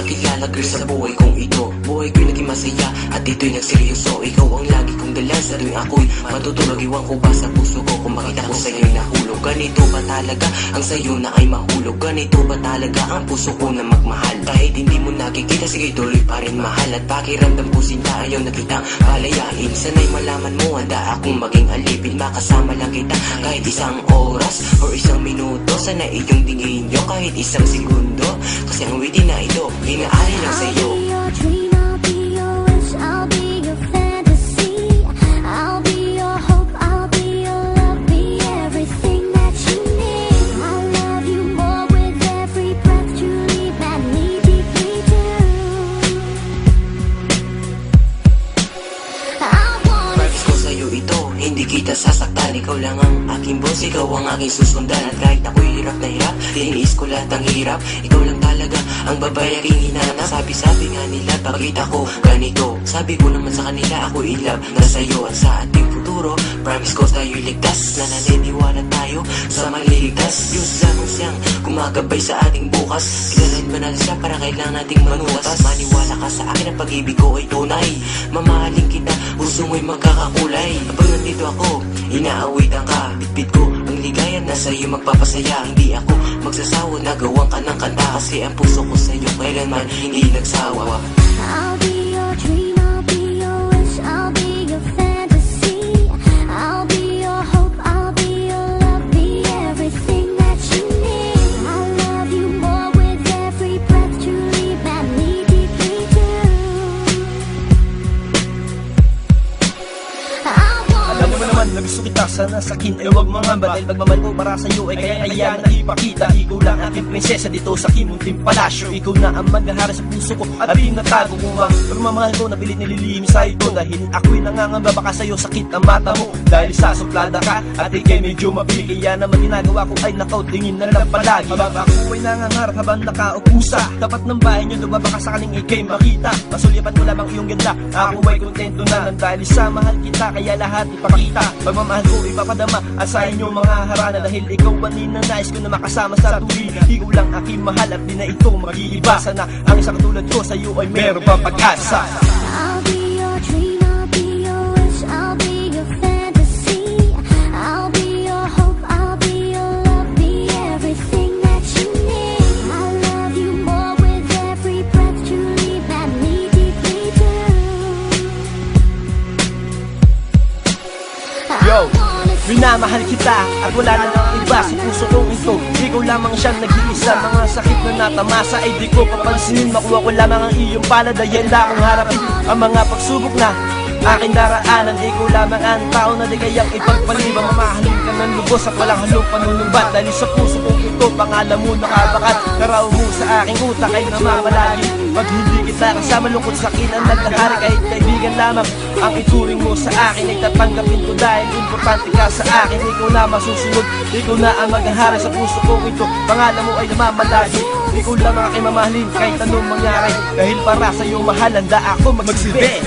nakilala girl sa buhay kong ito. Buhay ko'y naging masaya at ito'y nagseryoso. Ikaw ang lagi kong dala sa tuwing ako'y matutulog. Iwan ko ba sa puso ko kung makita ko sa'yo'y nahulog. Ganito ba talaga ang sa'yo na ay mahulog? Ganito ba talaga ang puso ko na magmahal? Kahit hindi mo nakikita, sige tuloy pa rin mahal. At pakiramdam ko sinta ayaw na kitang palayain. Sana'y malaman mo handa akong maging alipin. Makasama lang kita kahit isang oras o isang minuto. Sana iyong tingin nyo kahit isang segundo. Kasi ang witty na ito, inaari lang sa'yo. Hindi kita sasaktan, ikaw lang ang aking boss, ikaw ang aking susundan. At kahit ako'y hirap na hirap, tiniis ko lahat ang hirap. Ikaw lang talaga ang babae aking hinanap. Sabi nga nila, bakit ako ganito? Sabi ko naman sa kanila, ako in love na sa'yo. At sa ating futuro, promise ko tayo'y ligtas. Nananiniwala tayo sa maliligtas. Diyos lamang siyang gumagabay sa ating bukas. Kilalain ba natin siya para kailangan nating manutas? Maniwala ka sa akin ang pag-ibig ko ay tunay. Mamahalin kita, puso mo'y magkakakulay. Kapag nandito ako, inaawitan ka. Bitbit ko ang ligaya na sa'yo magpapasaya. Hindi ako magsasawa na gawan ka ng kanta. Kasi ang puso ko sa'yo kailanman hindi nagsawa. I'll be your dream, I'll be your wish, I'll be your fantasy. I'll be your hope, I'll be your love, be everything that you need. I love you more with every breath, truly, madly, deeply do. Alam mo naman na gusto kita, sana sakin ay huwag mangamba. Dahil pagmamahal ko para sa'yo ay kaya ayan na ipakita. Ikaw lang aking prinsesa dito sa kimunting palasyo. Ikaw na ang maghahara sa puso ko at pinatago ko ang pagmamahal ko na pilit nililihim sa ito. Dahil ako'y nangangamba baka sa'yo sakit ang mata mo. Dahil sa suplada ka at ikay medyo mabili. Kaya naman ginagawa ko ay nakaw, tingin na lang palagi. Habang ako ay nangangarap habang nakaupusa tapat ng bahay nyo, diba baka sakaling ikay makita. Masulyapan mo lamang iyong ganda, ako ay kontento na. Dahil sa mahal kita kaya lahat ipakita. Pagmamahal ko ipapadama at sa inyong mga harana. Dahil ikaw ang ninanais ko na makasama sa tuwing. Ikaw lang aking mahal at di na ito mag-iiba. Sana ang isang katulad ko sa iyo ay meron pang pag-asa. I'll be your dream, I'll be your wish, I'll be your fantasy. I'll be your hope, I'll be your love, be everything that you need. I love you more with every breath, truly, madly, deeply do. Yo, minamahal kita at wala na lang iba sa puso kong ito. Ikaw lamang siyang nag-iisa. Mga sakit na natamasa ay di ko papansinin. Makuha ko lamang ang iyong palad. Dahil akong harapin ang mga pagsubok na aking daraanan. Ikaw lamang ang tao na di kayang ipagpaliban. Mamahalin ka ng lubos at walang halong panunumbat. Dahil sa puso kong ito, pangalan mo nakabakat. Karaw mo sa aking utak ay namamalagi. Pag hindi kita kasama, lungkot sa akin ang nagdahari. Kahit kaibigan lamang ang ituring mo sa akin ay tatanggapin ko. Dahil importante ka sa akin. Ikaw na masusunod, ikaw na ang maghahari sa puso kong ito. Pangalan mo ay namamalagi. Ikaw lang ang aking mamahalin kahit anong mangyari. Dahil para sa'yo mahal, handa ako magsilbi.